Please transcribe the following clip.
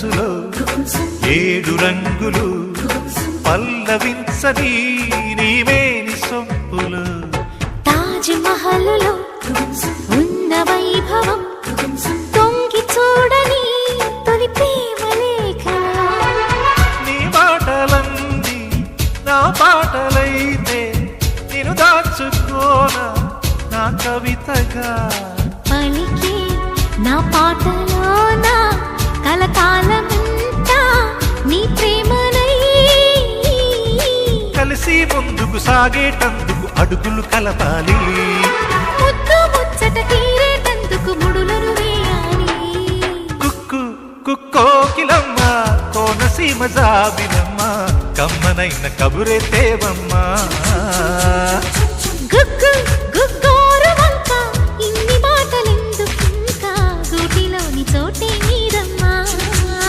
మనసులో ఏడు రంగులు పల్లవించని నీవేని సొంపులు తాజ్ మహల్లో ఉన్న వైభవం తొంగి చూడని తొలి ప్రేమ లేఖ నీ మాటలన్నీ నా పాటలైతే నేను దాచుకోనా నా కవితగా పలికి నా పాటలోన కలకాలమంతా నీ ప్రేమనై కలిసి ముందుకు సాగేటందుకు అడుగులు కలపాలి ముద్దు ముచ్చట తీరేటందుకు ముడులను వేయాలి కుక్కు కుక్కోకిలమ్మ కోనసీమ జాబిలమ్మ కమ్మనైన కబురే తేవమ్మా గుగ్గు గుగ్గు